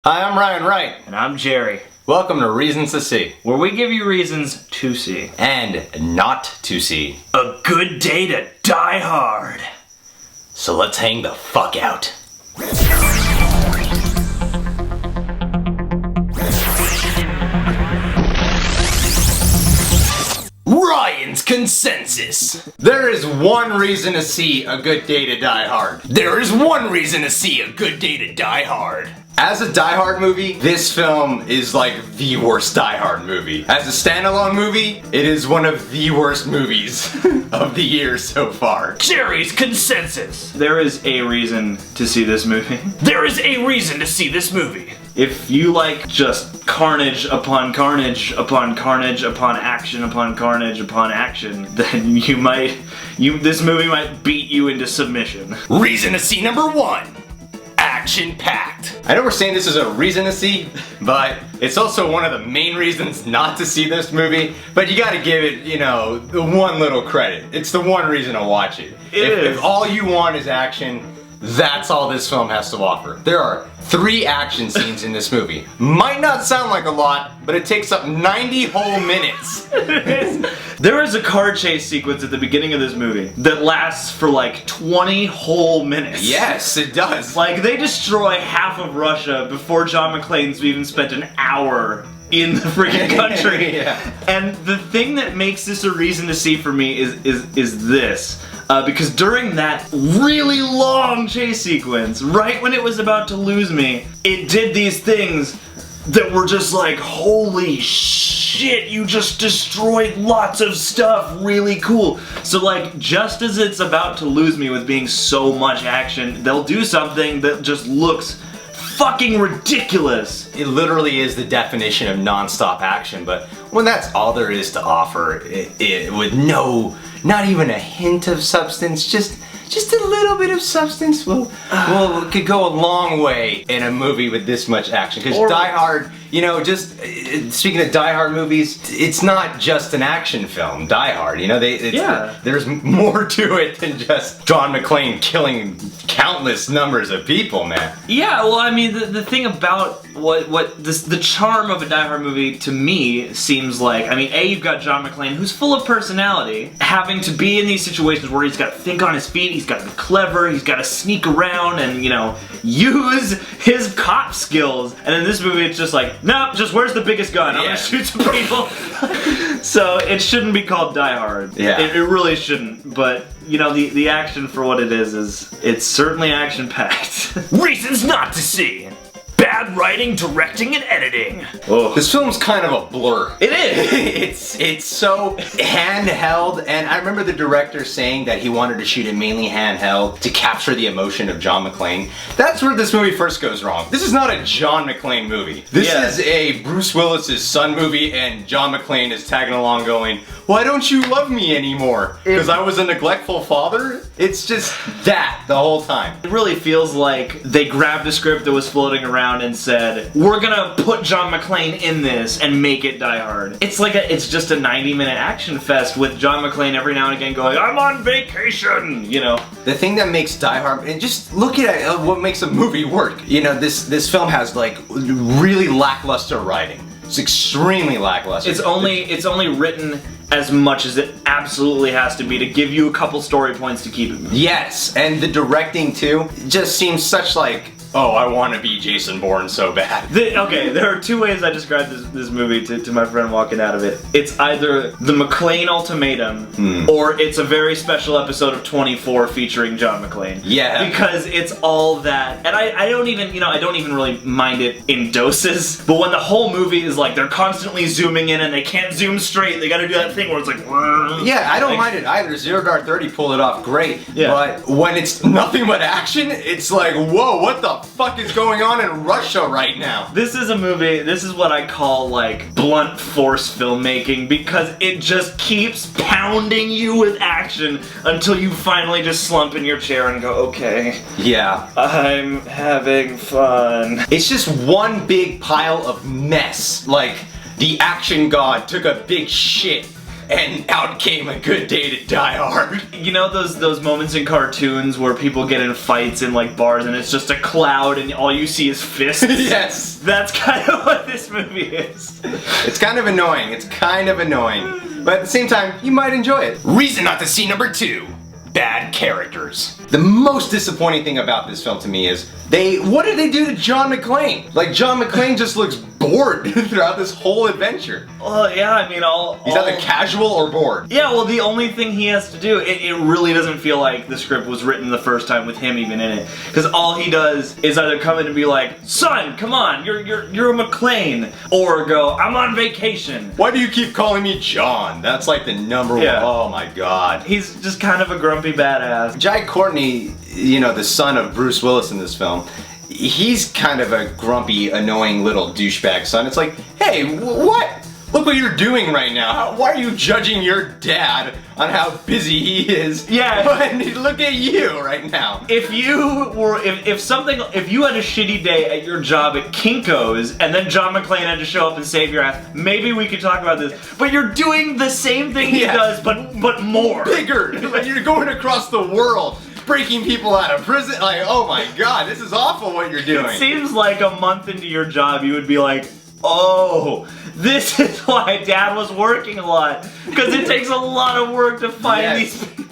Hi, I'm Ryan Wright. And I'm Jerry. Welcome to Reasons to See. Where we give you reasons to see. And not to see. A good day to die hard. So let's hang the fuck out. Ryan's consensus. There is one reason to see A Good Day to Die Hard. There is one reason to see A Good Day to Die Hard. As a Die Hard movie, this film is like the worst Die Hard movie. As a standalone movie, it is one of the worst movies of the year so far. Jerry's consensus. There is a reason to see this movie. There is a reason to see this movie. If you like just carnage upon carnage upon carnage upon action upon carnage upon action, then this movie might beat you into submission. Reason to see number one. Action-packed. I know we're saying this is a reason to see, but it's also one of the main reasons not to see this movie. But you gotta give it, the one little credit. It's the one reason to watch it. If all you want is action, that's all this film has to offer. There are 3 action scenes in this movie. Might not sound like a lot, but it takes up 90 whole minutes. There is a car chase sequence at the beginning of this movie that lasts for like 20 whole minutes. Yes, it does. Like, they destroy half of Russia before John McClane's even spent an hour in the freaking country. Yeah. And the thing that makes this a reason to see for me is this. Because during that really long chase sequence, right when it was about to lose me, it did these things that were just like, holy shit, you just destroyed lots of stuff, really cool. So like, just as it's about to lose me with being so much action, they'll do something that just looks fucking ridiculous. It literally is the definition of non-stop action, but when that's all there is to offer, it with not even a hint of substance, just a little bit of substance could go a long way in a movie with this much action. Because Die Hard, speaking of Die Hard movies, it's not just an action film, Die Hard, there's more to it than just John McClane killing countless numbers of people, man. Yeah, well, I mean, the thing about the charm of a Die Hard movie to me seems like, you've got John McClane, who's full of personality, having to be in these situations where he's got to think on his feet, he's got to be clever, he's got to sneak around and, use his cop skills. And in this movie, it's just like, nope, just where's the biggest gun? I'm gonna shoot some people. So it shouldn't be called Die Hard. Yeah. It really shouldn't. But, the action for what it is it's certainly action-packed. Reasons not to see. Bad writing, directing, and editing. Oh. This film's kind of a blur. It is. It's so handheld, and I remember the director saying that he wanted to shoot it mainly handheld to capture the emotion of John McClane. That's where this movie first goes wrong. This is not a John McClane movie. This is a Bruce Willis's son movie, and John McClane is tagging along going, why don't you love me anymore? Because I was a neglectful father? It's just that the whole time. It really feels like they grabbed a script that was floating around and said, we're gonna put John McClane in this and make it Die Hard. It's just a 90-minute action fest with John McClane every now and again going, I'm on vacation, The thing that makes Die Hard, and just look at what makes a movie work. This film has like really lackluster writing. It's extremely lackluster. It's only written as much as it absolutely has to be to give you a couple story points to keep it moving. Yes, and the directing too just seems such like, oh, I want to be Jason Bourne so bad. Okay, there are 2 ways I described this movie to my friend walking out of it. It's either the McClane ultimatum, or it's a very special episode of 24 featuring John McClane. Yeah. Because it's all that, and I don't even really mind it in doses, but when the whole movie is like, they're constantly zooming in and they can't zoom straight, they gotta do that thing where it's like, yeah, I don't mind it either. 0 Dark 30 pulled it off great. Yeah. But when it's nothing but action, it's like, whoa, what the fuck is going on in Russia right now? This is a movie, this is what I call like blunt force filmmaking, because it just keeps pounding you with action until you finally just slump in your chair and go, okay. Yeah. I'm having fun. It's just one big pile of mess. Like, the action god took a big shit and out came A Good Day to Die Hard. You know those moments in cartoons where people get in fights in like bars and it's just a cloud and all you see is fists? Yes. That's kind of what this movie is. It's kind of annoying. It's kind of annoying. But at the same time, you might enjoy it. Reason not to see number 2. Bad characters. The most disappointing thing about this film to me is what did they do to John McClane? Like, John McClane just looks bored throughout this whole adventure. Well, yeah, I mean, He's either casual or bored. Yeah, well, the only thing he has to do, it really doesn't feel like the script was written the first time with him even in it. Because all he does is either come in and be like, son, come on, you're a McClane. Or go, I'm on vacation. Why do you keep calling me John? That's like the number one. Oh my god. He's just kind of a grumpy badass. Jai Courtney, you know, the son of Bruce Willis in this film, he's kind of a grumpy, annoying little douchebag son. It's like, hey, what? Look what you're doing right now. Why are you judging your dad on how busy he is? Yeah. And look at you right now. If you were, if you had a shitty day at your job at Kinko's and then John McClane had to show up and save your ass, maybe we could talk about this. But you're doing the same thing he does, but more. Bigger. Like, you're going across the world, breaking people out of prison. Like, oh my god, this is awful what you're doing. It seems like a month into your job you would be like, oh, this is why Dad was working a lot. Because it takes a lot of work to find these people.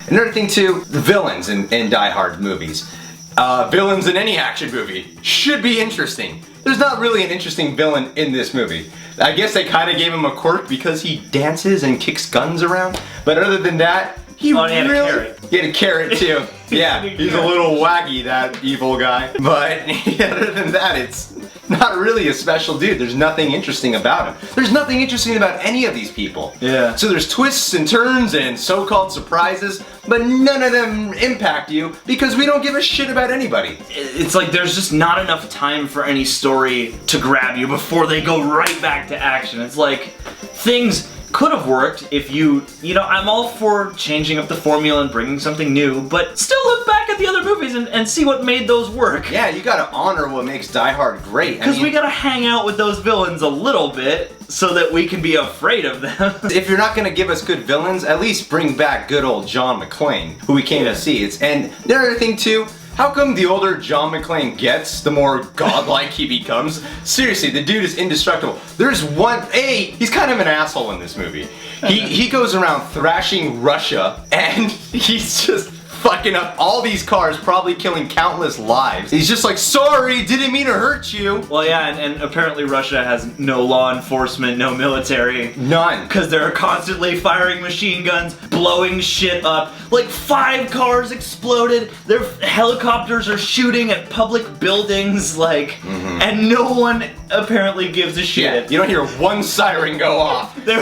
Another thing too, the villains in Die Hard movies. Villains in any action movie should be interesting. There's not really an interesting villain in this movie. I guess they kind of gave him a quirk because he dances and kicks guns around. But other than that, he had a carrot. He had a carrot too. Yeah, he's a little wacky, that evil guy. But other than that, it's not really a special dude. There's nothing interesting about him. There's nothing interesting about any of these people. Yeah. So there's twists and turns and so-called surprises, but none of them impact you because we don't give a shit about anybody. It's like there's just not enough time for any story to grab you before they go right back to action. It's like things could have worked if you know, I'm all for changing up the formula and bringing something new, but still look back at the other movies and see what made those work. Yeah, you gotta honor what makes Die Hard great. Because we gotta hang out with those villains a little bit so that we can be afraid of them. If you're not gonna give us good villains, at least bring back good old John McClane, who we came to see. And the other thing too, how come the older John McClane gets, the more godlike he becomes? Seriously, the dude is indestructible. There's he's kind of an asshole in this movie. He goes around thrashing Russia, and he's just fucking up all these cars, probably killing countless lives. He's just like, sorry, didn't mean to hurt you. Well, yeah, and apparently Russia has no law enforcement, no military. None. Because they're constantly firing machine guns, blowing shit up. Like 5 cars exploded, their helicopters are shooting at public buildings, like, and no one apparently gives a shit. Yeah, you don't hear one siren go off. There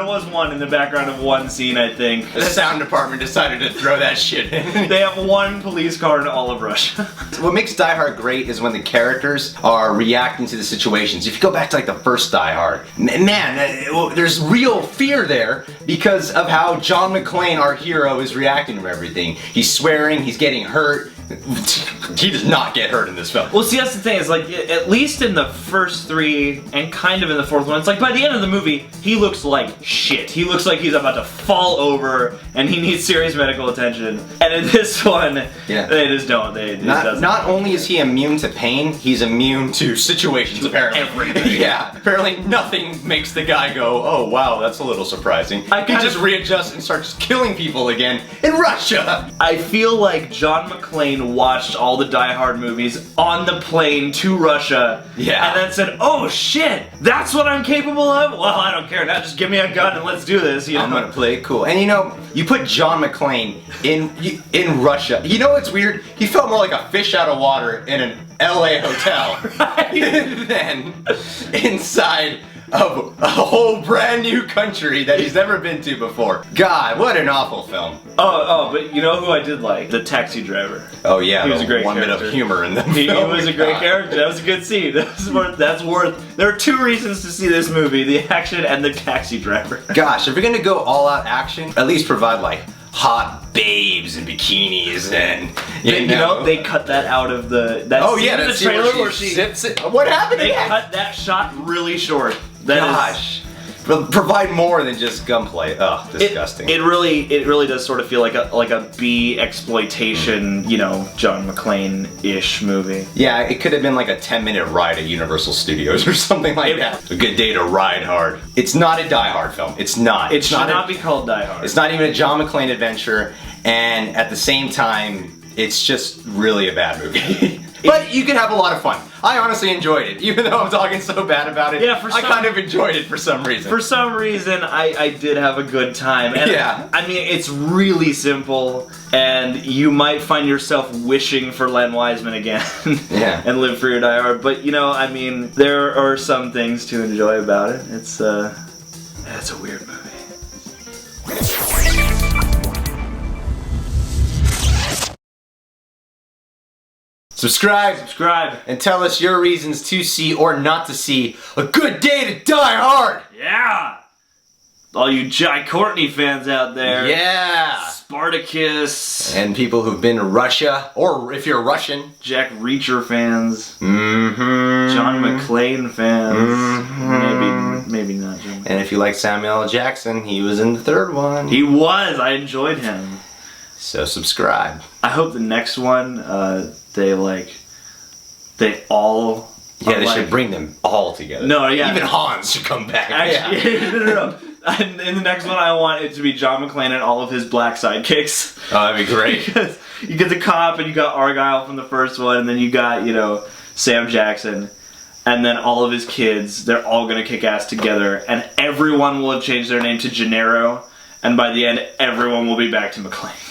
was one in the background of one scene, I think. The sound department decided to throw that shit in. They have one police car in all of Russia. What makes Die Hard great is when the characters are reacting to the situations. If you go back to like the first Die Hard, man, there's real fear there because of how John McClane, our hero, is reacting to everything. He's swearing, he's getting hurt. He does not get hurt in this film. Well, see, that's the thing, is like, at least in the first 3, and kind of in the 4th one, it's like, by the end of the movie, he looks like shit. He looks like he's about to fall over, and he needs serious medical attention. And in this one, they just don't. Not only is he immune to pain, he's immune to situations, apparently. Everything. Yeah, apparently nothing makes the guy go, oh wow, that's a little surprising. He just readjusts and starts killing people again in Russia. I feel like John McClane watched all the Die Hard movies on the plane to Russia, and then said, oh shit, that's what I'm capable of? Well, I don't care, now just give me a gun and let's do this, you know? I'm gonna play it cool. And you know, you put John McClane in Russia, you know what's weird? He felt more like a fish out of water in an LA hotel than inside of a whole brand new country that he's never been to before. God, what an awful film. Oh, but you know who I did like? The taxi driver. Oh yeah, he was a great one character. bit of humor in the film. He was a great character. That was a good scene. That's worth. There are 2 reasons to see this movie: the action and the taxi driver. Gosh, if you're gonna go all out action, at least provide like hot babes in bikinis and you know they cut that out of the scene in the trailer where she zips it. What happened? They cut that shot really short. That Gosh. Provide more than just gunplay. Ugh, disgusting. It really does sort of feel like a B exploitation, you know, John McClane-ish movie. Yeah, it could have been like a 10-minute ride at Universal Studios or something like that. A good day to ride hard. It's not a Die Hard film. It's not. It should not be called Die Hard. It's not even a John McClane adventure, and at the same time, it's just really a bad movie. But you can have a lot of fun. I honestly enjoyed it, even though I'm talking so bad about it. Yeah, I kind of enjoyed it for some reason. For some reason, I did have a good time. And yeah. I mean, it's really simple, and you might find yourself wishing for Len Wiseman again. Yeah. And Live Free or Die Hard. But, you know, I mean, there are some things to enjoy about it. It's a weird movie. Subscribe, and tell us your reasons to see or not to see A Good Day to Die Hard. Yeah! All you Jai Courtney fans out there. Yeah! Spartacus. And people who've been to Russia, or if you're Russian. Jack Reacher fans. Mm-hmm. John McClane fans. Mm-hmm. Maybe not John McClane. And if you like Samuel L. Jackson, he was in the third one. He was! I enjoyed him. So subscribe. I hope the next one, they all... Yeah, they should bring them all together. No, yeah. Even Hans should come back. Actually, yeah. no. In the next one, I want it to be John McClane and all of his black sidekicks. Oh, that'd be great. Because you get the cop, and you got Argyle from the first one, and then you got, you know, Sam Jackson, and then all of his kids. They're all gonna kick ass together, and everyone will have changed their name to Gennaro, and by the end, everyone will be back to McClane.